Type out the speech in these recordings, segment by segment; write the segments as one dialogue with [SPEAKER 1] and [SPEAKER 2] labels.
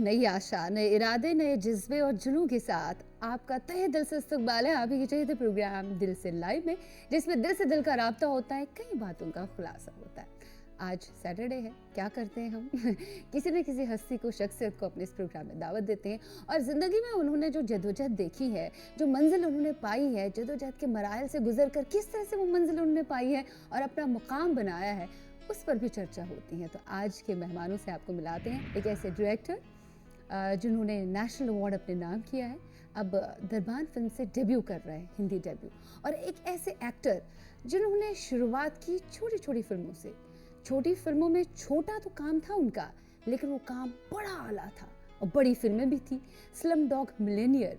[SPEAKER 1] नई आशा, नए इरादे, नए जज्बे और जुनून के साथ आपका तहे दिल से इस्तकबाल है आप ही के चाहिए प्रोग्राम दिल से लाइव में, जिसमें दिल से दिल का राब्ता होता है, कई बातों का खुलासा होता है। आज सैटरडे है, क्या करते हैं हम किसी न किसी हस्ती को, शख्सियत को अपने इस प्रोग्राम में दावत देते हैं और ज़िंदगी में उन्होंने जो जदोजहद देखी है, जो मंजिल उन्होंने पाई है, जदोजहद के मराइल से गुजर कर किस तरह से वो मंजिल उन्होंने पाई है और अपना मुकाम बनाया है, उस पर भी चर्चा होती है। तो आज के मेहमानों से आपको मिलाते हैं एक ऐसे डायरेक्टर जिन्होंने नेशनल अवार्ड अपने नाम किया है, अब दरबान फिल्म से डेब्यू कर रहे हैं, हिंदी डेब्यू, और एक ऐसे एक्टर जिन्होंने शुरुआत की छोटी छोटी फिल्मों से। छोटी फिल्मों में छोटा तो काम था उनका, लेकिन वो काम बड़ा आला था और बड़ी फिल्में भी थी। स्लम डॉग मिलेनियर,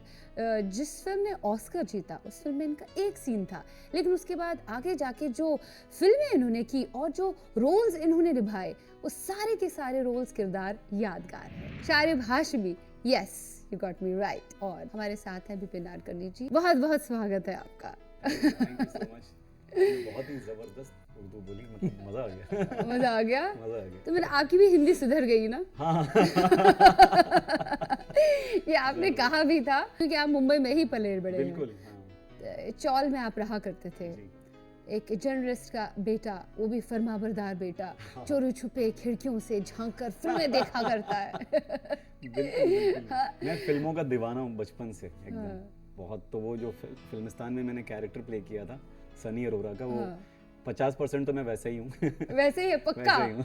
[SPEAKER 1] जिस फिल्म ने ऑस्कर जीता, उस फिल्म में इनका एक सीन था, लेकिन उसके बाद आगे जाके जो फिल्में इन्होंने की और जो रोल्स इन्होंने निभाए, वो सारे के सारे रोल्स, किरदार यादगार हैं। Sharib Hashmi, yes you got me right. और हमारे साथ हैं विपिन नाडकर्णी जी, बहुत बहुत स्वागत है आपका।
[SPEAKER 2] Thank you so much. बहुत ही जबरदस्त उर्दू बोली, मतलब मजा आ गया।
[SPEAKER 1] मजा आ गया,
[SPEAKER 2] मजा आ गया।
[SPEAKER 1] तो मैंने आपकी भी हिंदी सुधर गई ना।
[SPEAKER 2] हाँ।
[SPEAKER 1] ये आपने कहा भी था क्योंकि आप मुंबई में ही पले बड़े हैं।
[SPEAKER 2] बिल्कुल। हाँ।
[SPEAKER 1] चौल में आप रहा करते थे,
[SPEAKER 2] जी।
[SPEAKER 1] एक जर्नलिस्ट का बेटा, वो भी फरमाबरदार बेटा, चोरी छुपे खिड़कियों से झांक कर फिल्में देखा करता है।
[SPEAKER 2] बिल्कुल। मैं फिल्मों का दीवाना हूँ बचपन से एकदम, बहुत। तो वो जो फिल्मिस्तान में मैंने कैरेक्टर प्ले किया था सनी अरोरा का, वो 50% तो मैं वैसे ही हूँ।
[SPEAKER 1] वैसे ही है, पक्का।
[SPEAKER 2] वैसे ही हूँ,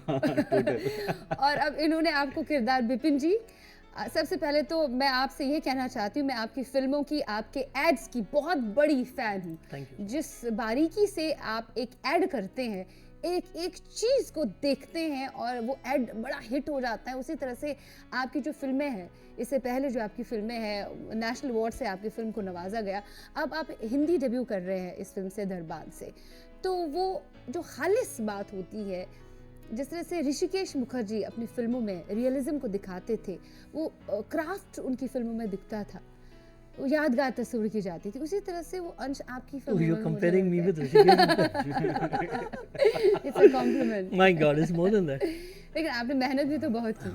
[SPEAKER 2] टोटल।
[SPEAKER 1] और अब इन्होंने आपको किरदार, विपिन जी, सबसे पहले तो मैं आपसे ये कहना चाहती हूँ, मैं आपकी फिल्मों की, आपके एड्स की बहुत बड़ी फैन हूँ। जिस बारीकी से आप एक ऐड करते हैं, एक एक चीज़ को देखते हैं और वो ऐड बड़ा हिट हो जाता है, उसी तरह से आपकी जो फिल्में हैं, इससे पहले जो आपकी फिल्में हैं, नेशनल अवार्ड से आपकी फिल्म को नवाजा गया, अब आप हिंदी डेब्यू कर रहे हैं इस फिल्म से, दरबान से। तो वो जो खालिस बात होती है, जिस तरह से ऋषिकेश मुखर्जी अपनी फिल्मों में रियलिज्म को दिखाते थे, वो क्राफ्ट उनकी फिल्मों में दिखता था, वो यादगार तस्वीर की जाती थी, उसी तरह से वो अंश आपकी फिल्म में।
[SPEAKER 3] You're comparing me with Rishikesh?
[SPEAKER 1] It's a compliment.
[SPEAKER 3] My God, it's more than that.
[SPEAKER 1] लेकिन आपने मेहनत भी तो बहुत की।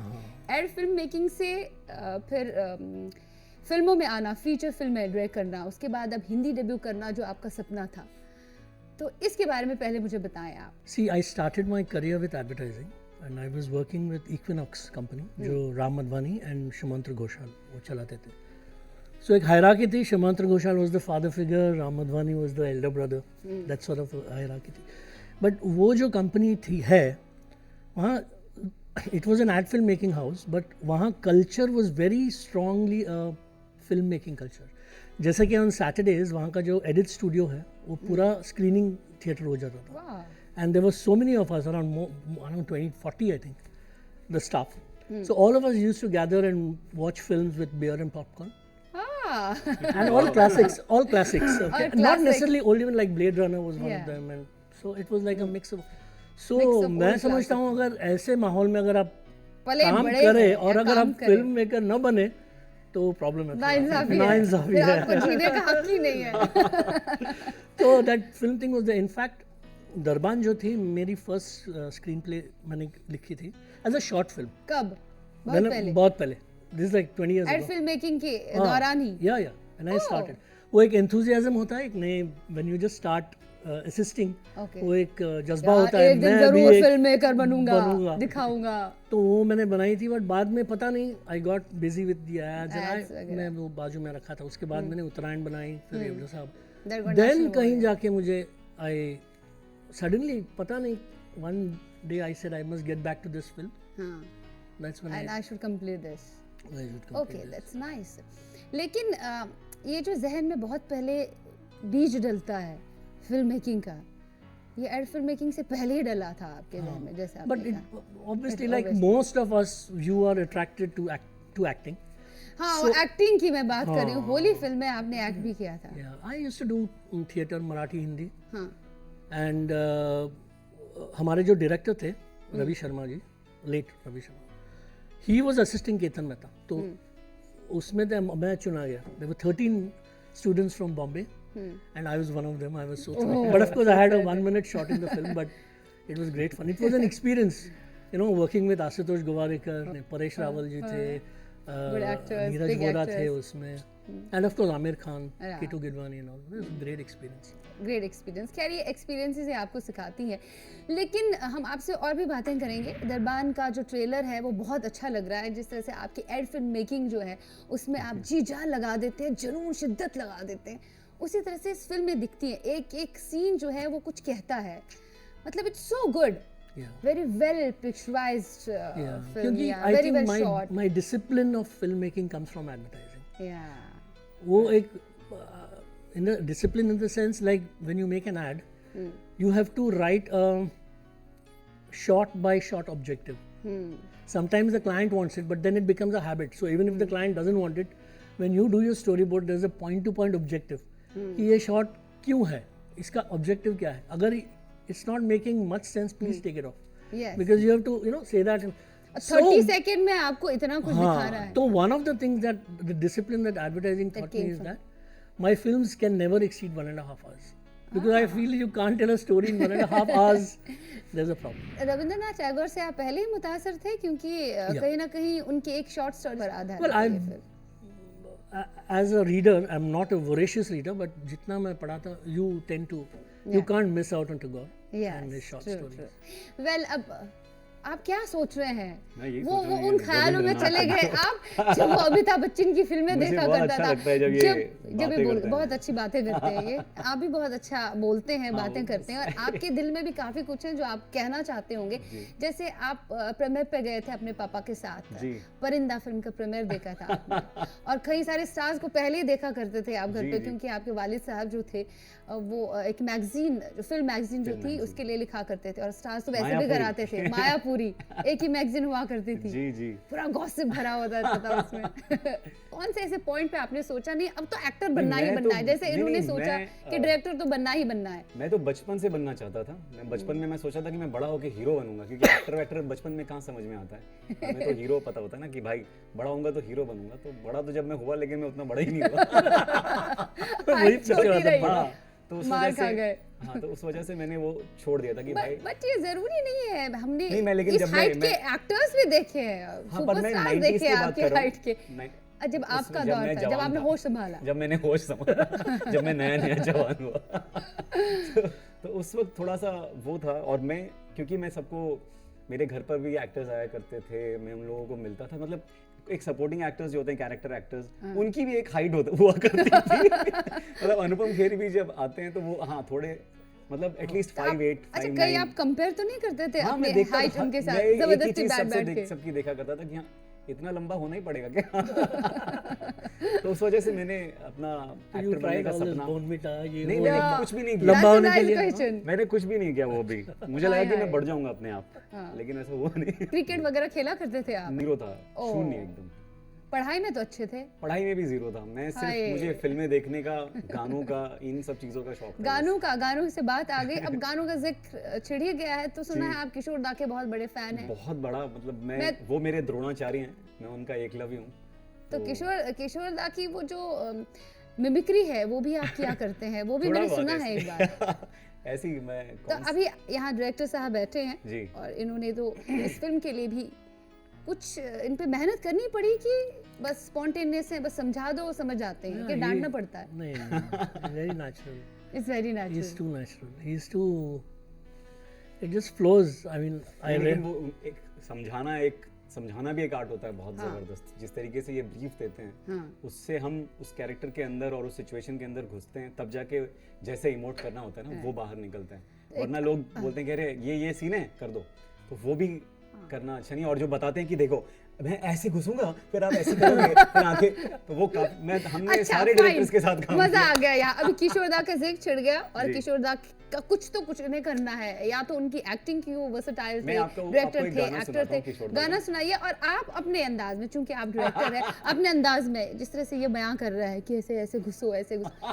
[SPEAKER 1] एड फिल्म मेकिंग से फिर फिल्मों में आना, फीचर फिल्में डायरेक्ट करना, उसके बाद अब हिंदी डेब्यू करना, जो आपका सपना था, तो इसके बारे में पहले मुझे बताएं आप।
[SPEAKER 3] See, I started my career with advertising and I was working with Equinox company, जो राम मधवानी and शमंत्र घोषाल वो चलाते थे। So एक hierarchy थी, शमंत्र Ghoshal was the father figure, Ram Madhvani was the elder brother, that sort of hierarchy थी। But वो जो company थी है, वहाँ it was an ad film making house, but वहाँ culture was very strongly a film making culture। जैसे कि ऑन सैटरडेज वहाँ का जो एडिट स्टूडियो है, वो पूरा स्क्रीनिंग थिएटर हो जाता था, and there were so many of us, around 20-40 I think, the staff. So all of us used to gather and watch films with beer and popcorn, and all classics, not necessarily old, even like Blade Runner was one of them, and so it was like a mix of, so मैं समझता हूँ अगर ऐसे माहौल में अगर आप काम करें और अगर आप फिल्म मेकर न बने तो प्रॉब्लम है,
[SPEAKER 1] नाइंसाफी है, आपको जीने का हक ही नहीं है।
[SPEAKER 3] तो that film thing was the, in fact Darbaan जो थी मेरी फर्स्ट स्क्रीन प्ले मैंने लिखी थी एज अ शॉर्ट फिल्म।
[SPEAKER 1] कब?
[SPEAKER 3] बहुत पहले, this is like 20 years
[SPEAKER 1] ad film making के दौरान ही?
[SPEAKER 3] या व्हेन आई स्टार्टेड। वो एक एंथुसियाज्म होता है, एक नए, when you just start assisting, वो एक जज्बा होता है,
[SPEAKER 1] मैं जरूर फिल्म मेकर बनूंगा, दिखाऊंगा।
[SPEAKER 3] तो वो मैंने बनाई थी, बट बाद में पता नहीं, I got busy with the ads, मैं वो बाजू में रखा था। उसके बाद मैंने उत्तरायण बनाई, फिर एवरा साहब, देन कहीं जाके मुझे आई सडनली पता नहीं, one day I said I must get back to this film, that's when
[SPEAKER 1] I should complete this. Okay, that's nice. लेकिन ये जो जहन में बहुत पहले बीज डलता है फिल्म मेकिंग का, ये एड फिल्म मेकिंग से पहले ही डला था आपके जहन में, जैसे आपने कहा।
[SPEAKER 3] But obviously like most of us, you are attracted to acting.
[SPEAKER 1] हाँ, वो एक्टिंग की मैं बात कर रही हूँ। होली फिल्म में आपने एक्ट भी किया था।
[SPEAKER 3] I used to do theatre, Marathi, Hindi, and हमारे जो डायरेक्टर थे Ravi Sharma ji, late Ravi Sharma, he was assisting Ketan Mehta, तो उसमें मैं चुना गया। There were 13 students from Bombay, and I was one of them. I was so thrilled. But of course I had a 1-minute shot in the film, but it was great fun. It was an experience, you know, working with Ashutosh Gowarikar, Paresh Rawal ji the,
[SPEAKER 1] Good actors,
[SPEAKER 3] Neeraj
[SPEAKER 1] big
[SPEAKER 3] Vora थे
[SPEAKER 1] actors.
[SPEAKER 3] उसमें, end of course Aamir Khan,
[SPEAKER 1] Yeah.
[SPEAKER 3] Keto Gidwani and all, great experience.
[SPEAKER 1] Great experience. खैर ये experiences ही आपको सिखाती हैं, लेकिन हम आपसे और भी बातें करेंगे। दरबान का जो ट्रेलर है वो बहुत अच्छा लग रहा है, जिस तरह से आपकी एड फिल्म मेकिंग जो है उसमें आप जी जान लगा देते हैं, जुनून शिद्दत लगा देते हैं, उसी तरह से इस फिल्म में दिखती है। एक एक सीन जो है वो कुछ कहता है, मतलब it's so good, very well picturised film,
[SPEAKER 3] क्योंकि I
[SPEAKER 1] very well
[SPEAKER 3] think
[SPEAKER 1] shot.
[SPEAKER 3] My discipline of film making comes from advertising.
[SPEAKER 1] या
[SPEAKER 3] वो एक in the discipline in the sense like when you make an ad, you have to write a shot by shot objective. Sometimes the client wants it, but then it becomes a habit. So even if the client doesn't want it, when you do your storyboard, there's a point to point objective. कि ये shot क्यों है, इसका objective क्या है. अगर it's not making much sense, please take it off.
[SPEAKER 1] Yes.
[SPEAKER 3] Because you have to, you know, say that.
[SPEAKER 1] 30 second में आपको इतना कुछ दिखा रहा है।
[SPEAKER 3] तो one of the things that the discipline that advertising taught me is that my films can never exceed 1.5 hours. Because I feel you can't tell a story in 1.5 hours, there's a problem.
[SPEAKER 1] Rabindranath Tagore से आप पहले ही मुतासर थे, क्योंकि कहीं ना कहीं उनकी एक शॉर्ट स्टोरी पर आधारित
[SPEAKER 3] Well,
[SPEAKER 1] है ये
[SPEAKER 3] I've-
[SPEAKER 1] film.
[SPEAKER 3] As a reader, I'm not a voracious reader, but जितना मैं पढ़ाता, you tend to, you can't miss out on Tagore and his short stories.
[SPEAKER 1] Well अब आप क्या सोच रहे हैं?
[SPEAKER 2] मैं यही
[SPEAKER 1] वो
[SPEAKER 2] सोच रहा हूँ
[SPEAKER 1] उन
[SPEAKER 2] कि
[SPEAKER 1] ख्यालों में चले गए आप, जब वो अमिताभ बच्चन की फिल्में
[SPEAKER 2] मुझे
[SPEAKER 1] देखा
[SPEAKER 2] बहुत
[SPEAKER 1] करता
[SPEAKER 2] अच्छा
[SPEAKER 1] था,
[SPEAKER 2] लगता है जब ये बातें
[SPEAKER 1] ये
[SPEAKER 2] करते हैं।
[SPEAKER 1] बहुत अच्छी बातें करते हैं ये, आप भी बहुत अच्छा बोलते हैं, बातें करते हैं, और आपके दिल में भी काफी कुछ है जो आप कहना चाहते होंगे। जैसे आप प्रीमियर पे गए थे अपने पापा के साथ,
[SPEAKER 2] जी।
[SPEAKER 1] परिंदा फिल्म का प्रीमियर देखा था आपने, और कई सारे स्टार्स को पहले ही देखा करते थे आप घर
[SPEAKER 2] जी,
[SPEAKER 1] पे,
[SPEAKER 2] जी।
[SPEAKER 1] क्योंकि आपके वालिद साहब जो थे वो एक मैगजीन, फिल्म मैगजीन जो थी उसके लिए लिखा करते थे, और स्टार्स तो वैसे भी घर आते थे, मायापुरी एक ही मैगजीन हुआ करती थी,
[SPEAKER 2] जी जी
[SPEAKER 1] पूरा गॉसिप भरा होता था उसमें। कौन से ऐसे पॉइंट पे आपने सोचा नहीं अब तो एक्टर बनना ही
[SPEAKER 2] मैं
[SPEAKER 1] बनना
[SPEAKER 2] तो-
[SPEAKER 1] है, जैसे
[SPEAKER 2] नहीं,
[SPEAKER 1] इन्होंने
[SPEAKER 2] नहीं,
[SPEAKER 1] सोचा
[SPEAKER 2] मैं,
[SPEAKER 1] कि डायरेक्टर तो बनना ही बनना है?
[SPEAKER 2] मैं तो बचपन से बनना चाहता था। मैं बचपन में मैं सोचा था कि मैं बड़ा होकर हीरो बनूंगा, क्योंकि एक्टर बचपन में कहाँ समझ में आता है। हमें तो हीरो पता होता है ना कि भाई बड़ा होऊंगा तो हीरो बनूंगा। तो बड़ा तो जब मैं हुआ, लेकिन मैं उतना बड़ा ही नहीं हुआ।
[SPEAKER 3] वही
[SPEAKER 1] छोटी
[SPEAKER 3] पीछे वाला
[SPEAKER 1] रही।
[SPEAKER 3] बड़ा।
[SPEAKER 2] तो उस
[SPEAKER 1] मार
[SPEAKER 2] वजह
[SPEAKER 1] खा
[SPEAKER 2] से
[SPEAKER 1] गए।
[SPEAKER 2] हाँ, तो उस वजह से मैंने वो छोड़ दिया था कि भाई
[SPEAKER 1] बट ये जरूरी नहीं है, हमने
[SPEAKER 2] नहीं, मैं लेकिन
[SPEAKER 1] इस
[SPEAKER 2] जब मैं-
[SPEAKER 1] हाइट के
[SPEAKER 2] मैं-
[SPEAKER 1] एक्टर्स भी देखे हैं,
[SPEAKER 2] हाँ, पर मैं
[SPEAKER 1] सुपरस्टार
[SPEAKER 2] 90s
[SPEAKER 1] देखे
[SPEAKER 2] की
[SPEAKER 1] हैं
[SPEAKER 2] बात
[SPEAKER 1] आपके
[SPEAKER 2] कर रहा हूँ।
[SPEAKER 1] हाइट के। जब आपका
[SPEAKER 2] उसमें
[SPEAKER 1] दौर
[SPEAKER 2] मैं
[SPEAKER 1] था, जब
[SPEAKER 2] जवान
[SPEAKER 1] आपने
[SPEAKER 2] था।
[SPEAKER 1] होश संभाला।
[SPEAKER 2] जब मैंने होश संभाला, जब मैं नया नया जवान हुआ, तो उस वक्त थोड़ा सा वो था। और मैं, क्योंकि मैं सबको, मेरे घर पर भी एक्टर्स आया करते थे, मैं उन लोगों को मिलता था, मतलब एक सपोर्टिंग एक्टर्स जो होते हैं, कैरेक्टर एक्टर्स, उनकी भी एक हाइट हुआ करती थी। मतलब अनुपम खेर भी जब आते हैं तो वो हाँ थोड़े, मतलब एटलीस्ट 5'8",
[SPEAKER 1] अच्छा,
[SPEAKER 2] 5'9".
[SPEAKER 1] कहीं आप कंपेयर तो नहीं करते थे
[SPEAKER 2] हाँ, मैं
[SPEAKER 1] अपने
[SPEAKER 2] देखता
[SPEAKER 1] हाइट
[SPEAKER 2] था,
[SPEAKER 1] उनके
[SPEAKER 2] मैं
[SPEAKER 1] साथ,
[SPEAKER 2] एक ही
[SPEAKER 1] जबरदस्ती
[SPEAKER 2] चीज़
[SPEAKER 1] बैठ के?
[SPEAKER 2] सबकी देखा करता था कि हाँ इतना लंबा होना ही पड़ेगा क्या। तो उस वजह से मैंने अपना
[SPEAKER 3] You
[SPEAKER 2] एक्टर बनने
[SPEAKER 3] tried
[SPEAKER 2] का
[SPEAKER 3] all this
[SPEAKER 2] सपना,
[SPEAKER 3] Bonvita, ये
[SPEAKER 2] नहीं
[SPEAKER 3] वो,
[SPEAKER 2] मैंने
[SPEAKER 3] लंबा-
[SPEAKER 2] कुछ भी नहीं किया।
[SPEAKER 3] लंबा
[SPEAKER 1] That's a
[SPEAKER 3] होने के
[SPEAKER 1] nice
[SPEAKER 3] लिए
[SPEAKER 1] question.
[SPEAKER 2] मैंने कुछ भी नहीं किया वो भी। मुझे लगा कि
[SPEAKER 1] हाय।
[SPEAKER 2] मैं बढ़ जाऊंगा अपने आप, लेकिन ऐसा हुआ नहीं।
[SPEAKER 1] क्रिकेट वगैरह खेला करते थे आप?
[SPEAKER 2] जीरो था,
[SPEAKER 1] ओह।
[SPEAKER 2] शून्य एकदम।
[SPEAKER 1] पढ़ाई में तो अच्छे थे।
[SPEAKER 2] पढ़ाई में भी जीरो था। मैं
[SPEAKER 1] हाय।
[SPEAKER 2] सिर्फ, मुझे फिल्में देखने का, गानों का, इन सब चीजों का शौक था।
[SPEAKER 1] गानों से बात आ गई, अब गानों का जिक्र छिड़ ही गया है, तो सुना है आप किशोर दा के बहुत बड़े फैन हैं।
[SPEAKER 2] बहुत बड़ा, मतलब
[SPEAKER 1] मैं-
[SPEAKER 2] वो मेरे द्रोणाचार्य हैं, मैं उनका एकलव्य हूँ।
[SPEAKER 1] तो किशोर दा की वो जो मिमिक्री है वो भी आप किया करते हैं, वो भी
[SPEAKER 2] थोड़ा
[SPEAKER 1] मैंने
[SPEAKER 2] बहुत
[SPEAKER 1] सुना है एक बार।
[SPEAKER 2] ऐसे ही मैं
[SPEAKER 1] तो अभी यहाँ डायरेक्टर साहब बैठे हैं,
[SPEAKER 2] जी।
[SPEAKER 1] और इन्होंने तो इस फिल्म के लिए भी कुछ इन पे मेहनत करनी पड़ी कि बस स्पॉन्टेनियस है, बस समझा दो समझ जाते हैं, कि डांटना पड़ता है?
[SPEAKER 3] नहीं, very natural.
[SPEAKER 1] It's very
[SPEAKER 3] He's
[SPEAKER 1] natural.
[SPEAKER 3] too natural. He's too. It just flows. I mean, I
[SPEAKER 2] लेकिन
[SPEAKER 3] read.
[SPEAKER 2] वो समझाना भी एक आर्ट होता है बहुत जबरदस्त। जिस तरीके से ये ब्रीफ देते हैं,
[SPEAKER 1] हाँ।
[SPEAKER 2] उससे हम उस कैरेक्टर के अंदर और उस सिचुएशन के अंदर घुसते हैं, तब जाके जैसे इमोट करना होता है ना, वो बाहर निकलता है। वरना लोग बोलते हैं कि अरे ये सीन है, कर दो, तो वो भी करना अच्छा नहीं। और जो बताते हैं कि देखो मैं ऐसे घुसूंगा, फिर आप ऐसे करोगे, फिर आंखें, तो वो हमने
[SPEAKER 1] अच्छा,
[SPEAKER 2] सारे
[SPEAKER 1] fine.
[SPEAKER 2] डायरेक्टर्स के साथ काम
[SPEAKER 1] मजा
[SPEAKER 2] किया।
[SPEAKER 1] आ गया यहाँ। अभी किशोर दा का जिक्र छिड़ गया, और
[SPEAKER 2] जी।
[SPEAKER 1] किशोर दा का कुछ तो कुछ इन्हें करना है, या तो उनकी एक्टिंग की वो वर्सेटाइल
[SPEAKER 2] मैं
[SPEAKER 1] थे,
[SPEAKER 2] आपको
[SPEAKER 1] डायरेक्टर
[SPEAKER 2] एक
[SPEAKER 1] थे,
[SPEAKER 2] गाना
[SPEAKER 1] एक्टर
[SPEAKER 2] सुनाता
[SPEAKER 1] थे।
[SPEAKER 2] हूँ किशोर दा
[SPEAKER 1] गाना
[SPEAKER 2] का।
[SPEAKER 1] सुनाइए, और आप अपने अंदाज में, चूंकि आप डायरेक्टर हैं, अपने अंदाज में जिस तरह से ये बयां कर रहा है कि ऐसे ऐसे घुसो, ऐसे घुसो,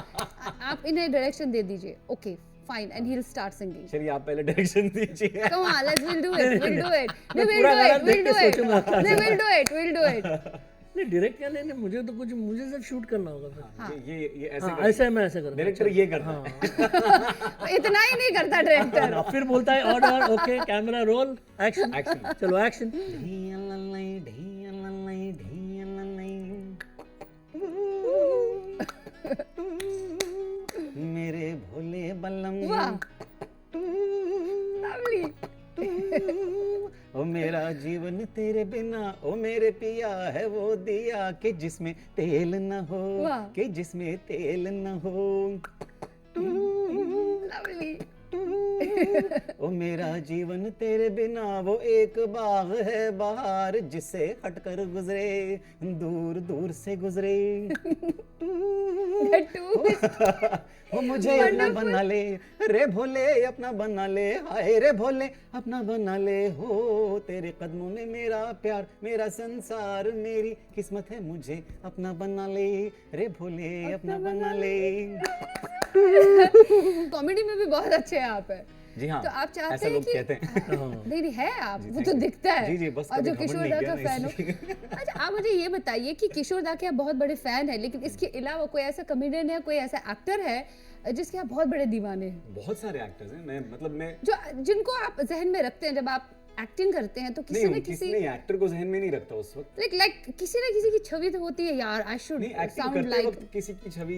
[SPEAKER 1] आप इन्हें डायरेक्शन दे दीजिए। Okay fine, and he will start singing.
[SPEAKER 2] चलिए आप पहले डायरेक्शन दीजिए।
[SPEAKER 1] Come on, we'll do it.
[SPEAKER 3] मैं
[SPEAKER 1] No, we'll
[SPEAKER 3] पूरा
[SPEAKER 1] do
[SPEAKER 3] गाना
[SPEAKER 1] it.
[SPEAKER 3] देख के सोचूंगा क्या
[SPEAKER 1] No, we'll do it.
[SPEAKER 3] नहीं, डायरेक्ट क्या, नहीं, मुझे तो कुछ, मुझे सिर्फ शूट करना होगा फिर।
[SPEAKER 2] ये ऐसे
[SPEAKER 3] हाँ,
[SPEAKER 2] करें।
[SPEAKER 3] ऐसे मैं ऐसे करूँगा।
[SPEAKER 2] डायरेक्टर ये करता है।
[SPEAKER 1] इतना ही नहीं करता डायरेक्टर।
[SPEAKER 3] हाँ, फिर बोलता है order, okay camera roll, action.
[SPEAKER 2] Action.
[SPEAKER 3] चलो एक्शन।
[SPEAKER 2] जीवन तेरे बिना ओ मेरे पिया है वो दिया कि जिसमें तेल न हो,
[SPEAKER 1] वाह।
[SPEAKER 2] कि जिसमें तेल न हो।
[SPEAKER 1] लवली।
[SPEAKER 2] ओ मेरा जीवन तेरे बिना वो एक बाग है बाहर जिससे हटकर गुजरे, दूर दूर से गुजरे। ओ मुझे अपना बना ले, रे भोले अपना बना ले, हाय रे भोले अपना बना ले। हो तेरे कदमों में मेरा प्यार, मेरा संसार, मेरी किस्मत है, मुझे अपना बना ले, रे भोले अपना बना ले।
[SPEAKER 1] कॉमेडी में भी बहुत अच्छे हैं आप है।
[SPEAKER 2] जी हाँ,
[SPEAKER 1] तो आप चाहते
[SPEAKER 2] ऐसा
[SPEAKER 1] हैं
[SPEAKER 2] लोग
[SPEAKER 1] कि
[SPEAKER 2] कहते हैं।
[SPEAKER 1] नहीं नहीं है आप,
[SPEAKER 2] जी,
[SPEAKER 1] वो
[SPEAKER 2] thank
[SPEAKER 1] तो
[SPEAKER 2] you।
[SPEAKER 1] दिखता है।
[SPEAKER 2] जी, जी, बस
[SPEAKER 1] और जो
[SPEAKER 2] कभी घमंड
[SPEAKER 1] किशोर
[SPEAKER 2] नहीं
[SPEAKER 1] दा
[SPEAKER 2] किया
[SPEAKER 1] का
[SPEAKER 2] ना,
[SPEAKER 1] फैन हो।
[SPEAKER 2] इसलिए।
[SPEAKER 1] अच्छा, आप मुझे ये बताइए कि किशोर दा के आप बहुत बड़े फैन हैं, लेकिन इसके अलावा कोई ऐसा कॉमेडियन है, कोई ऐसा एक्टर है जिसके आप बहुत बड़े दीवाने हैं,
[SPEAKER 2] बहुत सारे एक्टर्स हैं, मैं मतलब मैं
[SPEAKER 1] जो जिनको आप जहन में रखते हैं जब आप एक्टिंग करते हैं, तो किसी
[SPEAKER 2] नहीं
[SPEAKER 1] न
[SPEAKER 2] हूँ,
[SPEAKER 1] किसी
[SPEAKER 2] नहीं एक्टर को जहन में नहीं रखता उस वक्त।
[SPEAKER 1] लाइक किसी न किसी की छवि तो होती है यार, आई शुड
[SPEAKER 2] नहीं, एक्टिंग
[SPEAKER 1] साउंड
[SPEAKER 2] करते
[SPEAKER 1] लाइक।
[SPEAKER 2] वक्त किसी की छवि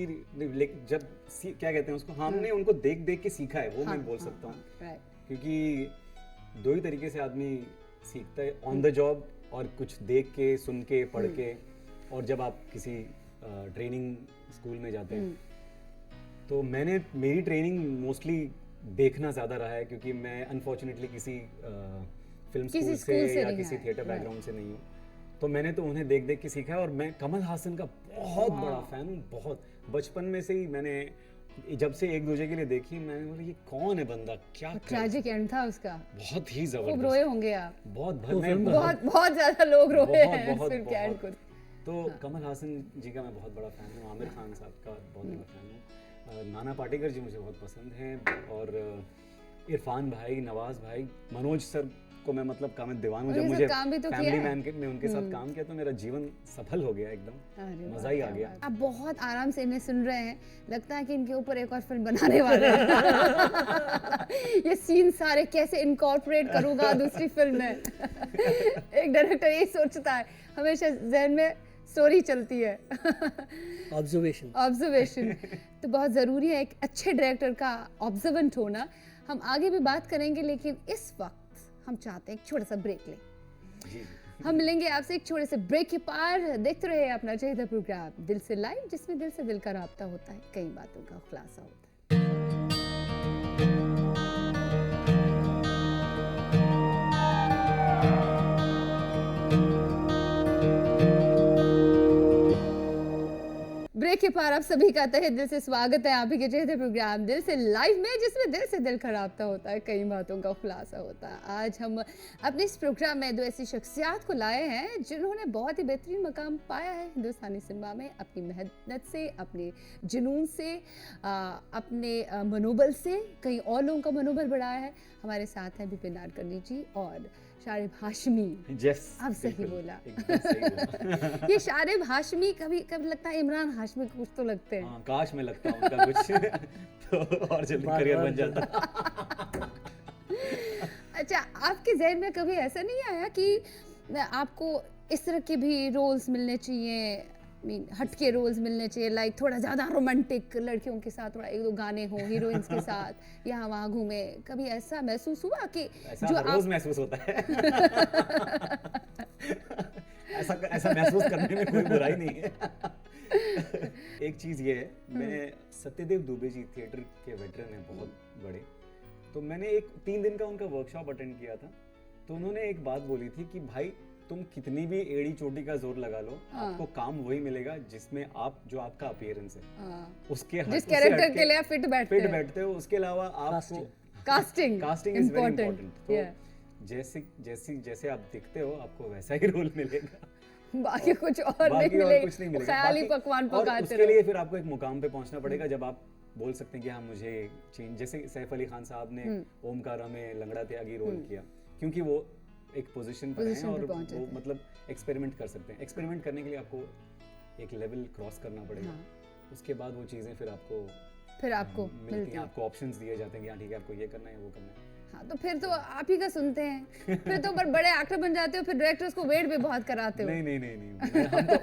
[SPEAKER 2] जब क्या कहते हैं उसको, हमने उनको देख देख के सीखा है, वो मैं बोल सकता हूँ। क्योंकि दो ही तरीके से आदमी सीखता है, ऑन द जॉब और कुछ देख के, सुन के, पढ़ के, और जब आप किसी ट्रेनिंग स्कूल में जाते हैं। तो मेरी ट्रेनिंग मोस्टली देखना ज़्यादा रहा है, क्योंकि मैं अनफॉर्चुनेटली किसी फिल्म
[SPEAKER 1] किसी
[SPEAKER 2] स्कूल
[SPEAKER 1] स्कूल
[SPEAKER 2] से
[SPEAKER 1] से
[SPEAKER 2] या
[SPEAKER 1] नहीं
[SPEAKER 2] किसी
[SPEAKER 1] आए,
[SPEAKER 2] थिएटर बैकग्राउंड से नहीं हूँ। तो मैंने तो उन्हें देख देख के सीखा है, और मैं कमल हासन का बहुत बड़ा फैन हूँ, बहुत बचपन में से ही। मैंने जब से एक दूसरे के लिए देखी, मैंने बोला ये कौन है बंदा, क्या कर,
[SPEAKER 1] ट्रैजिक एंड था उसका,
[SPEAKER 2] बहुत ही
[SPEAKER 1] खूब
[SPEAKER 2] जबरदस्त,
[SPEAKER 1] रोए होंगे आप,
[SPEAKER 2] बहुत
[SPEAKER 3] वो
[SPEAKER 2] मैं
[SPEAKER 3] फिल्म
[SPEAKER 1] बहुत बहुत ज्यादा लोग रोए
[SPEAKER 2] बहुत
[SPEAKER 1] हैं
[SPEAKER 2] बहुत
[SPEAKER 1] फिल्म के एंड को।
[SPEAKER 2] बहुत। तो कमल हासन जी का मैं बहुत बड़ा फैन हूँ, आमिर खान साहब का बहुत बड़ा फैन हूँ, नाना पाटेकर जी मुझे बहुत पसंद हैं, और इरफान भाई, नवाज भाई, मनोज सर को मैं मतलब का मैं दीवान हूँ।
[SPEAKER 1] और
[SPEAKER 2] जब
[SPEAKER 1] ये सब
[SPEAKER 2] मुझे
[SPEAKER 1] काम भी तो
[SPEAKER 2] फैमिली
[SPEAKER 1] किया है।
[SPEAKER 2] मैन के में उनके साथ काम किया तो मेरा जीवन सफल हो गया एकदम,
[SPEAKER 1] अरे
[SPEAKER 2] मजा
[SPEAKER 1] वाह,
[SPEAKER 2] ही
[SPEAKER 1] क्या
[SPEAKER 2] आ गया।
[SPEAKER 1] बात। आप बहुत आराम से इन्हें सुन रहे हैं, लगता है कि इनके ऊपर एक और फिल्म बनाने वाले हैं। ये सीन सारे कैसे इनकॉर्पोरेट करूंगा दूसरी फिल्म में। एक डायरेक्टर यही सोचता है, हमेशा जहन में स्टोरी चलती है।
[SPEAKER 3] ऑब्जर्वेशन।
[SPEAKER 1] ऑब्जर्वेशन तो बहुत ज़रूरी है, एक अच्छे डायरेक्टर का ऑब्जर्वेंट होना। हम आगे भी बात करेंगे, लेकिन इस वक्त हम चाहते हैं एक छोटा सा ब्रेक लें।
[SPEAKER 2] जी
[SPEAKER 1] हम मिलेंगे आपसे एक छोटे से ब्रेक के पार। देखते रहे अपना चाहिए प्रोग्राम दिल से लाइव, जिसमें दिल से दिल का राब्ता होता है, कई बातों का खुलासा होता है। ब्रेक के पार आप सभी का तहे दिल से स्वागत है आप ही के चहेते प्रोग्राम दिल से लाइव में, जिसमें दिल से दिल का राब्ता होता है, कई बातों का खुलासा होता है। आज हम अपने इस प्रोग्राम में दो ऐसी शख्सियात को लाए हैं जिन्होंने बहुत ही बेहतरीन मकाम पाया है हिंदुस्तानी सिनेमा में, अपनी मेहनत से, अपने जुनून से, अपने मनोबल से कई और लोगों का मनोबल बढ़ाया है। हमारे साथ हैं विपिन नाडकर्णी जी और शारिब हाशमी।
[SPEAKER 2] यस,
[SPEAKER 1] अब सही बोला।
[SPEAKER 2] एकदम सही बोला।
[SPEAKER 1] ये शारिब हाशमी, कभी कभी लगता है इमरान हाशमी कुछ तो लगते हैं।
[SPEAKER 2] हाँ, काश मैं लगता हूँ उनका कुछ तो और जल्दी करियर बन जाता।
[SPEAKER 1] अच्छा, आपके जहन में कभी ऐसा नहीं आया कि आपको इस तरह के भी रोल्स मिलने चाहिए, हटके रोल्स मिलने चाहिए, लाइक थोड़ा ज़्यादा रोमांटिक लड़कियों के साथ, थोड़ा एक दो गाने हों हीरोइंस के साथ, यहाँ वहाँ घूमे, कभी ऐसा महसूस हुआ कि
[SPEAKER 2] ऐसा
[SPEAKER 1] जो
[SPEAKER 2] हर रोज महसूस होता है। ऐसा महसूस करने में कोई बुराई नहीं है। एक चीज ये है, मैं सत्यदेव दुबे जी थिएटर के वेटरन हैं बहुत बड़े, तो मैंने एक 3 दिन का उनका वर्कशॉप अटेंड किया था। तो उन्होंने एक बात बोली थी कि भाई तुम कितनी भी एड़ी चोटी का जोर लगा लो, आपको काम वही मिलेगा जिसमें आप जो आपका अपीयरेंस है उसके
[SPEAKER 1] जिस कैरेक्टर के लिए आप फिट बैठते
[SPEAKER 2] हो, उसके अलावा आपको
[SPEAKER 1] कास्टिंग
[SPEAKER 2] इज वेरी इंपॉर्टेंट। तो जैसे आप दिखते हो आपको वैसा ही रोल मिलेगा,
[SPEAKER 1] बाकी कुछ और
[SPEAKER 2] बाकी
[SPEAKER 1] नहीं
[SPEAKER 2] और कुछ नहीं
[SPEAKER 1] मिलेगा,
[SPEAKER 2] मिलेगा।
[SPEAKER 1] ख्याली
[SPEAKER 2] बाकी-
[SPEAKER 1] पकवान
[SPEAKER 2] और
[SPEAKER 1] पकाते
[SPEAKER 2] उसके
[SPEAKER 1] रहो।
[SPEAKER 2] लिए फिर आपको एक मुकाम पे पहुंचना पड़ेगा जब आप बोल सकते हैं कि हाँ मुझे चेंज, जैसे सैफ अली खान साहब ने ओमकारा में लंगड़ा त्यागी रोल किया, क्योंकि वो एक पोजीशन पर हैं और वो मतलब एक्सपेरिमेंट कर सकते हैं। एक्सपेरिमेंट करने के लिए आपको एक लेवल क्रॉस करना पड़ेगा, उसके बाद वो चीज़ें फिर आपको मिलती हैं, आपको ऑप्शंस दिए जाते हैं कि हाँ ठीक है आपको ये करना है वो करना है।
[SPEAKER 1] हाँ, तो फिर तो आप ही का सुनते हैं, फिर तो बड़े एक्टर बन जाते हो, फिर डायरेक्टर्स को वेट भी बहुत कराते हो।
[SPEAKER 2] नहीं, हम तो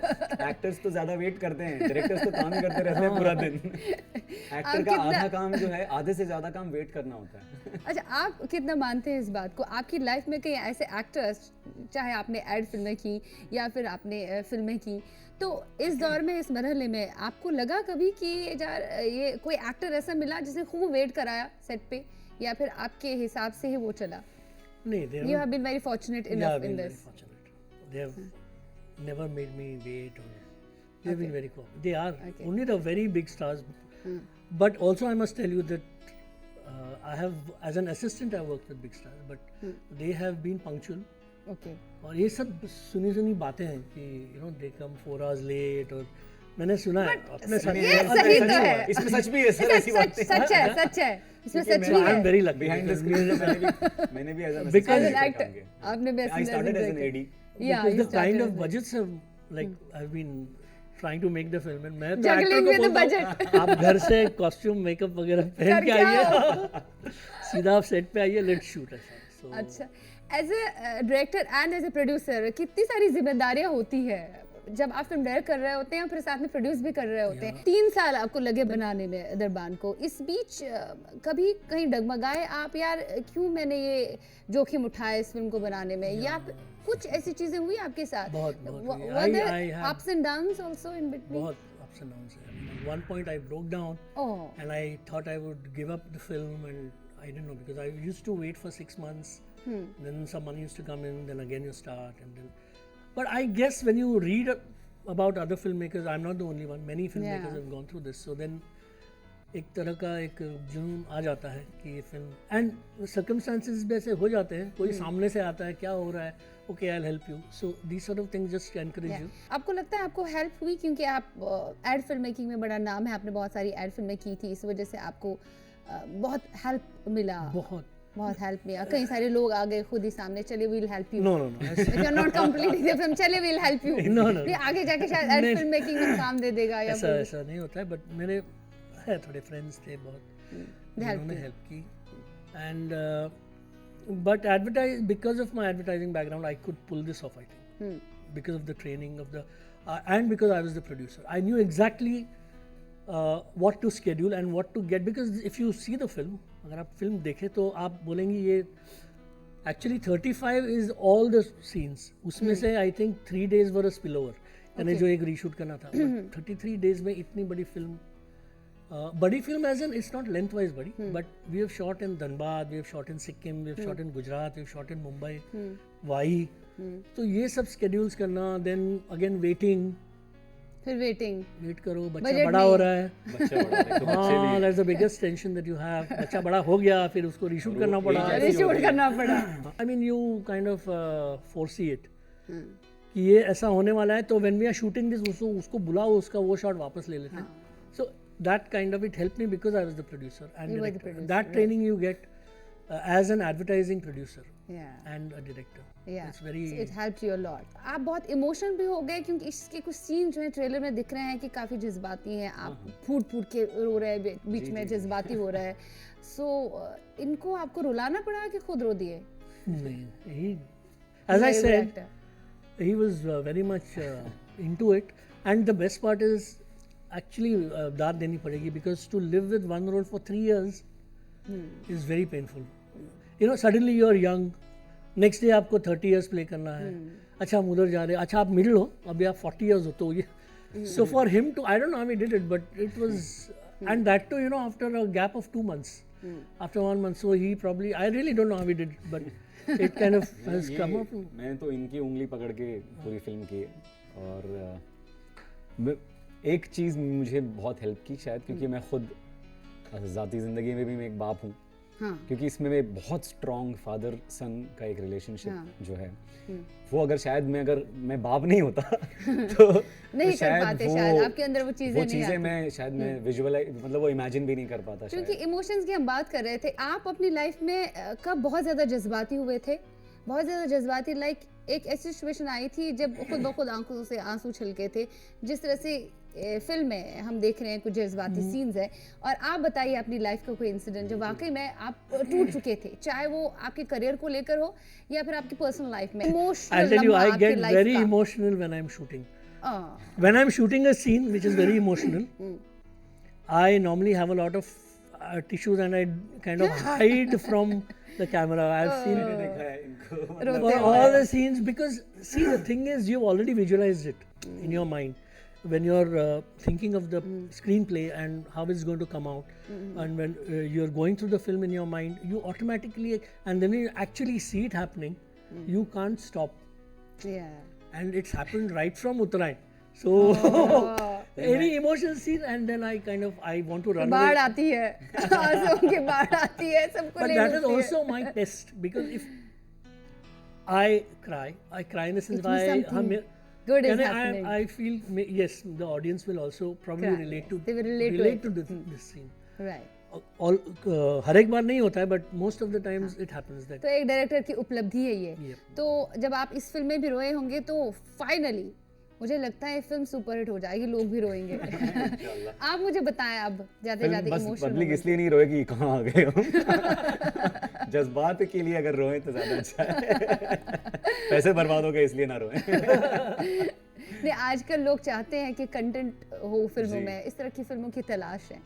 [SPEAKER 2] एक्टर्स तो ज्यादा वेट करते हैं, डायरेक्टर्स तो काम ही करते रहते हैं पूरा दिन। एक्टर का आधा काम जो है, आधे से ज्यादा काम वेट करना होता है।
[SPEAKER 1] अच्छा, आप कितना मानते हैं इस बात को? आपकी लाइफ में कई ऐसे एक्टर्स चाहे आपने एड फिल्में की या फिर आपने फिल्में की, तो इस दौर में, इस मरहले में आपको लगा कभी कि यार ये कोई एक्टर ऐसा मिला जिसने खूब वेट कराया सेट पे, या फिर आपके हिसाब से ही वो चला?
[SPEAKER 3] नहीं, they
[SPEAKER 1] You have been very fortunate
[SPEAKER 3] yeah,
[SPEAKER 1] enough
[SPEAKER 3] I've
[SPEAKER 1] in
[SPEAKER 3] been very
[SPEAKER 1] this.
[SPEAKER 3] fortunate. They have never made me wait, or they've been very cooperative. They are
[SPEAKER 1] Okay.
[SPEAKER 3] only the very big stars. But also I must tell you that I have, as an assistant, I worked with big stars, but they have been punctual.
[SPEAKER 1] Okay.
[SPEAKER 3] और ये सब सुनी सुनी बातें हैं कि दे कम 4 hours late, और मैंने सुना है अपने साथ।
[SPEAKER 1] ये सही तो है।
[SPEAKER 2] इसमें सच भी है सर, ऐसी बात
[SPEAKER 1] सच है, सच है, इसमें सच भी
[SPEAKER 3] आई एम
[SPEAKER 1] है।
[SPEAKER 3] Very lucky
[SPEAKER 2] behind the screen मैंने भी as an
[SPEAKER 3] Because-
[SPEAKER 1] As an actor, आपने भी
[SPEAKER 2] I started as an AD.
[SPEAKER 1] Yeah,
[SPEAKER 3] because
[SPEAKER 1] you
[SPEAKER 3] the kind
[SPEAKER 1] started
[SPEAKER 3] of
[SPEAKER 1] as a-
[SPEAKER 3] budgets have, like I've been trying to make the film, and मैं तो
[SPEAKER 1] Juggling
[SPEAKER 3] actor को
[SPEAKER 1] with the
[SPEAKER 3] बोलता हूँ,
[SPEAKER 1] budget.
[SPEAKER 3] आप घर से कॉस्ट्यूम मेकअप वगैरह पहन के
[SPEAKER 1] करके
[SPEAKER 3] आइए, सीधा आप सेट पे आइए, लेट्स शूट ऐसा। So,
[SPEAKER 1] अच्छा, as a director and as a producer कितनी सारी जिम्मेदारियां होती है जब आप फिल्म डायरेक्ट कर रहे होते हैं, फिर साथ में प्रोड्यूस भी कर रहे होते हैं। 3 साल आपको लगे बनाने में दरबान को। इस बीच कभी कहीं डगमगाए आप, यार क्यों मैंने ये जोखिम उठाया इस फिल्म को बनाने में, या फिर कुछ ऐसी चीजें हुई आपके साथ?
[SPEAKER 3] बहुत हुई। I have
[SPEAKER 1] ups and downs also in between?
[SPEAKER 3] बहुत ups and downs है। At one point I broke down,
[SPEAKER 1] oh,
[SPEAKER 3] and I thought I would give up the film, and I didn't know, because I used to wait for 6 months, then some money used to come in, then again you start, and then. But I guess when you read about other filmmakers, I'm not the only one. Many filmmakers
[SPEAKER 1] Yeah.
[SPEAKER 3] have gone through this. So then, एक तरह का एक जुनून आ जाता है कि ये film, and circumstances भी ऐसे हो जाते हैं, कोई सामने से आता है, क्या हो रहा है, okay I will help you, so these sort of things just encourage you.
[SPEAKER 1] आपको लगता है आपको हेल्प हुई क्योंकि आप एड फिल्म मेकिंग में बड़ा नाम है, आपने बहुत सारी एड फिल्में की थी, इस वजह से आपको बहुत हेल्प मिला? बहुत हेल्प मिला, कई सारे लोग आ गए खुद ही सामने, चलिए we will help you.
[SPEAKER 3] No no no,
[SPEAKER 1] If you're not completing the film, चलिए we'll help you।
[SPEAKER 3] No, no,
[SPEAKER 1] ये आगे जाके शायद एड फिल्म मेकिंग में काम दे देगा या
[SPEAKER 3] ऐसा ऐसा नहीं होता है, बट मेरे है थोड़े फ्रेंड्स थे बहुत जिन्होंने हेल्प की, and but advertise, because of my advertising background I could pull this off, I think, because of the training of the and because I was the producer, I knew exactly what to schedule and what to get, because if you see the film, अगर आप film देखें तो आप बोलेंगे ये actually 35 is all the scenes, उसमें से I think 3 days were a spillover, यानी जो एक रीशूट करना था, 33 days में इतनी बड़ी फिल्म, बड़ी film as in it's not length wise बड़ी, but we have shot in Dhanbad, we have shot in Sikkim, we have shot in Gujarat, we have shot in Mumbai, Vahi, तो ये सब schedules करना, then again waiting,
[SPEAKER 1] फिर waiting,
[SPEAKER 3] wait करो, बच्चा
[SPEAKER 1] Budget
[SPEAKER 3] बड़ा
[SPEAKER 1] नहीं।
[SPEAKER 3] हो रहा है,
[SPEAKER 2] बच्चा बड़ा है, तो बच्चे
[SPEAKER 3] हाँ,
[SPEAKER 2] भी
[SPEAKER 3] that's the biggest tension that you have, बच्चा बड़ा हो गया, फिर उसको रीशूट करना पड़ा,
[SPEAKER 2] age ऐसी
[SPEAKER 1] शूट करना पड़ा।
[SPEAKER 3] I mean you kind of foresee it कि ये ऐसा होने वाला है, तो when we are shooting this उसको बुलाओ, उसका वो शॉट वापस ले लेते हैं, so that kind of it helped me because I was the producer and
[SPEAKER 1] You were the
[SPEAKER 3] director.
[SPEAKER 1] producer,
[SPEAKER 3] That training you get as an advertising producer
[SPEAKER 1] Yeah.
[SPEAKER 3] and a director.
[SPEAKER 1] Yeah.
[SPEAKER 3] It's very
[SPEAKER 1] It helped you a lot. आप बहुत emotional भी हो गए क्योंकि इसके कुछ scene जो है ट्रेलर में दिख रहे हैं कि काफी जज्बाती हैं, आप फूट फूट के रो रहे हैं, बीच में जज्बाती हो रहा है, सो इनको आपको रुलाना पड़ा कि खुद रो दिए?
[SPEAKER 3] नहीं, he, as I said, he was very much into it, and the best part is actually दाद देनी पड़ेगी, because to live with one role for 3 years is very painful. You know, suddenly you are young, next day आपको 30 years play करना है, अच्छा हम उधर जा रहे हैं, अच्छा आप मिडिल हो, अभी आप 40 years हो, तो ये so for him to, I don't know how he did it, but it was and that too, you know, after a gap of 2 months, after 1 month, so he probably, I really don't know how he did it, but it kind of has come up.
[SPEAKER 2] मैंने तो इनकी उंगली पकड़ के पूरी film की है, और एक चीज़ मुझे बहुत हेल्प की शायद, क्योंकि मैं खुद ज़ाती ज़िंदगी में भी मैं एक बाप हूँ, क्योंकि इसमें मैं बहुत स्ट्रॉन्ग फादर सन का एक रिलेशनशिप जो है, वो अगर शायद मैं बाप नहीं होता तो
[SPEAKER 1] नहीं कर पाते, शायद आपके अंदर वो चीजें नहीं आती।
[SPEAKER 2] मैं शायद मैं विजुअलाइज, मतलब वो इमेजिन भी नहीं कर पाता शायद।
[SPEAKER 1] क्योंकि इमोशंस की हम बात कर रहे थे, आप अपनी लाइफ में कब बहुत ज़्यादा जज्बाती हुए थे? बहुत ज़्यादा जज्बाती, लाइक एक ऐसी सिचुएशन आई थी जब खुद ब खुद आंखों से आंसू छलके थे, जिस तरह से फिल्म में हम देख रहे हैं कुछ जज्बाती सीन्स है, और आप बताइए अपनी लाइफ का कोई इंसिडेंट जो वाकई में आप टूट चुके थे, चाहे वो आपके करियर को लेकर हो या फिर आपकी पर्सनल लाइफ में।
[SPEAKER 3] I'll tell you, I get very emotional when I'm shooting. When I'm shooting a scene which is very emotional, I normally have a lot of tissues, and I kind of hide from the camera. I've seen
[SPEAKER 2] मैंने देखा है इनको
[SPEAKER 1] रोते
[SPEAKER 2] मतलब
[SPEAKER 3] all
[SPEAKER 1] हुए।
[SPEAKER 3] the scenes because see the thing is you've already visualized it in your mind when you're thinking of the screenplay and how it's going to come out and when you're going through the film in your mind you automatically and then you actually see it happening you can't stop
[SPEAKER 1] Yeah.
[SPEAKER 3] and it's happened right from Uttarayan so any emotion scene and then I kind of I want to run
[SPEAKER 1] बाढ़
[SPEAKER 3] away.
[SPEAKER 1] आती है आंसुओं की बाढ़ आती है सबको
[SPEAKER 3] But
[SPEAKER 1] ले
[SPEAKER 3] that is
[SPEAKER 1] डूबती है।
[SPEAKER 3] also my test because if I cry in the sense
[SPEAKER 1] It means
[SPEAKER 3] I
[SPEAKER 1] something good is
[SPEAKER 3] and
[SPEAKER 1] happening.
[SPEAKER 3] I feel yes the audience will also probably
[SPEAKER 1] Cry,
[SPEAKER 3] relate to
[SPEAKER 1] yes. They will relate to it.
[SPEAKER 3] this scene.
[SPEAKER 1] Right.
[SPEAKER 3] All हर एक बार नहीं होता है but most of the times it happens that
[SPEAKER 1] तो एक director की उपलब्धि है ये।
[SPEAKER 3] Yep.
[SPEAKER 1] तो जब आप इस फिल्म में भी रोए होंगे तो फाइनली मुझे लगता है फिल्म सुपरहिट हो जाएगी, लोग भी रोएंगे। आप मुझे बताएं अब जाते
[SPEAKER 2] फिल्म
[SPEAKER 1] जाते
[SPEAKER 2] बस
[SPEAKER 1] इमोशनल
[SPEAKER 2] पब्लिक इसलिए नहीं रोएगी कहाँ आ गए हम जज्बात के लिए अगर रोए तो ज्यादा अच्छा है पैसे बर्बाद हो गए इसलिए ना रोए
[SPEAKER 1] नहीं, आजकल लोग चाहते हैं कि कंटेंट हो फिल्मों
[SPEAKER 2] जी।
[SPEAKER 1] में, इस तरह की फिल्मों की तलाश है।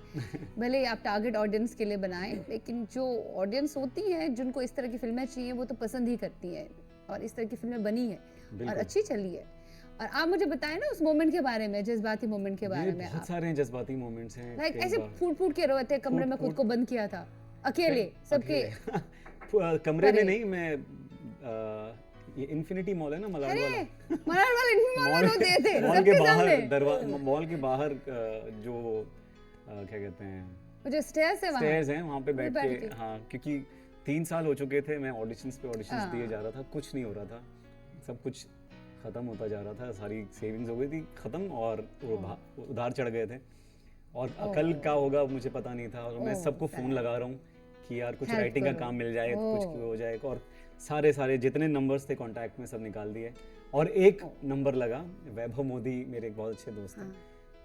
[SPEAKER 1] भले ही आप टारगेट ऑडियंस के लिए बनाएं, लेकिन जो ऑडियंस होती है जिनको इस तरह की फिल्में चाहिए वो तो पसंद ही करती हैं और इस तरह की फिल्में बनी है और
[SPEAKER 2] बिल्कुल।
[SPEAKER 1] अच्छी चली है। और आप मुझे बताएं ना उस मोमेंट के बारे में, जज्बाती मोमेंट के बारे
[SPEAKER 2] ये
[SPEAKER 1] में।
[SPEAKER 2] बहुत सारे जज्बाती मोमेंट्स हैं
[SPEAKER 1] लाइक
[SPEAKER 2] कई
[SPEAKER 1] ऐसे
[SPEAKER 2] बार।
[SPEAKER 1] फूट फूट के रोए थे, कमरे में खुद को बंद किया था अकेले सबके।
[SPEAKER 2] कमरे में
[SPEAKER 1] अरे।
[SPEAKER 2] नहीं मैं ये इन्फिनिटी मॉल है ना मलाड
[SPEAKER 1] अरे
[SPEAKER 2] वाला
[SPEAKER 1] मलाड वाले मॉल में रोते थे
[SPEAKER 2] मॉल के
[SPEAKER 1] सबके
[SPEAKER 2] बाहर
[SPEAKER 1] सामने।
[SPEAKER 2] मॉल के बाहर जो क्या कहते हैं
[SPEAKER 1] वो जो स्टेयर्स है वहाँ,
[SPEAKER 2] स्टेयर्स हैं वहाँ पे बैठ
[SPEAKER 1] बैठ
[SPEAKER 2] के
[SPEAKER 1] के।
[SPEAKER 2] हाँ क्योंकि 3 साल हो चुके थे मैं ऑडिशंस पे ऑडिशंस
[SPEAKER 1] हाँ।
[SPEAKER 2] दिए जा रहा था, कुछ नहीं हो रहा था, सब कुछ खत्म होता जा रहा था, सारी सेविंग्स हो गई थी खत्म और वो उधार चढ़ गए थे और कल क्या होगा मुझे पता नहीं था और मैं सबको फ़ोन लगा रहा हूँ कि यार कुछ
[SPEAKER 1] Help
[SPEAKER 2] राइटिंग का
[SPEAKER 1] करो।
[SPEAKER 2] काम मिल जाए, कुछ
[SPEAKER 1] ओह।
[SPEAKER 2] हो जाए और सारे जितने नंबर्स थे कांटेक्ट में सब निकाल दिए और एक नंबर लगा, वैभव मोदी मेरे एक बहुत अच्छे दोस्त हैं,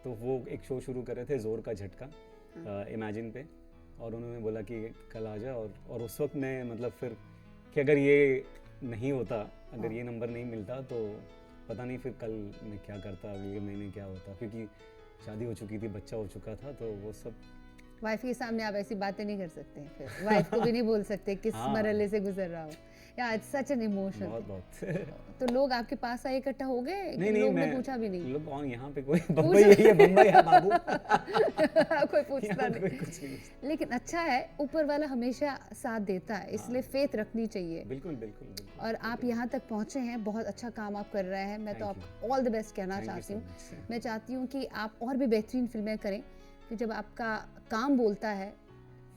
[SPEAKER 2] तो वो एक शो शुरू कर रहे थे जोर का झटका इमेजिन पे और उन्होंने बोला कि कल आ जा और उस वक्त मैं मतलब फिर कि अगर ये नहीं होता, अगर ये नंबर नहीं मिलता तो पता नहीं फिर कल मैं क्या करता, अगले महीने क्या होता, क्योंकि शादी हो चुकी थी, बच्चा हो चुका था, तो वो सब
[SPEAKER 1] वाइफ के सामने आप ऐसी बातें नहीं कर सकते हैं, फिर वाइफ को भी नहीं बोल सकते किस
[SPEAKER 2] हाँ।
[SPEAKER 1] मरहले से गुजर रहा हो। या इट्स सच एन इमोशन।
[SPEAKER 2] बहुत
[SPEAKER 1] तो लोग आपके पास आए इकट्ठा हो गए कि
[SPEAKER 2] नहीं
[SPEAKER 1] लोग ने
[SPEAKER 2] मैं
[SPEAKER 1] पूछा भी नहीं?
[SPEAKER 2] लोग कौन यहाँ पे कोई बम्बई है, बम्बई है बाबू
[SPEAKER 1] कोई पूछता
[SPEAKER 2] यहाँ
[SPEAKER 1] नहीं।
[SPEAKER 2] कोई कुछ नहीं।
[SPEAKER 1] लेकिन अच्छा है, ऊपर वाला हमेशा साथ देता है, इसलिए फेथ रखनी चाहिए।
[SPEAKER 2] बिल्कुल बिल्कुल बिल्कुल।
[SPEAKER 1] और आप यहाँ तक पहुँचे हैं, बहुत अच्छा काम आप कर रहे हैं। मैं तो
[SPEAKER 2] Thank
[SPEAKER 1] आपको ऑल द बेस्ट कहना
[SPEAKER 2] Thank you
[SPEAKER 1] चाहती
[SPEAKER 2] so
[SPEAKER 1] हूँ।
[SPEAKER 2] much.
[SPEAKER 1] मैं चाहती हूँ कि आप और भी बेहतरीन फिल्में करें, कि जब आपका काम बोलता है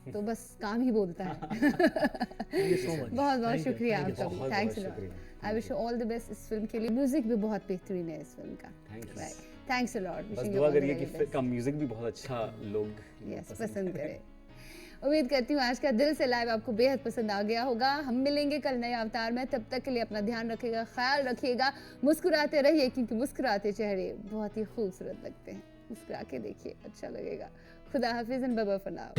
[SPEAKER 1] तो बस काम ही बोलता है।
[SPEAKER 3] Thank you so much.
[SPEAKER 1] बहुत बहुत
[SPEAKER 3] Thank you,
[SPEAKER 1] शुक्रिया
[SPEAKER 3] thank you
[SPEAKER 1] आपका
[SPEAKER 3] so
[SPEAKER 1] भी,
[SPEAKER 3] much.
[SPEAKER 1] थैंक्स
[SPEAKER 2] बहुत
[SPEAKER 1] अ लॉट।
[SPEAKER 2] शुक्रिया।
[SPEAKER 1] I wish you all the best इस फिल्म के लिए। म्यूजिक भी बहुत बेहतरीन है इस फिल्म का।
[SPEAKER 2] Thank you.
[SPEAKER 1] Thanks a lot.
[SPEAKER 2] बस दुआ करिए कि फिर का म्यूजिक भी बहुत अच्छा लोग
[SPEAKER 1] यस पसंद करें। उम्मीद करती हूँ आज का दिल से लाइव आपको बेहद पसंद आ गया होगा। हम मिलेंगे कल नए अवतार में, तब तक के लिए अपना ध्यान रखिएगा, ख्याल रखिएगा, मुस्कुराते रहिए, क्योंकि मुस्कुराते चेहरे बहुत ही खूबसूरत लगते हैं। मुस्कुरा के देखिए, अच्छा लगेगा। खुदा हाफिज़ and bye bye for now.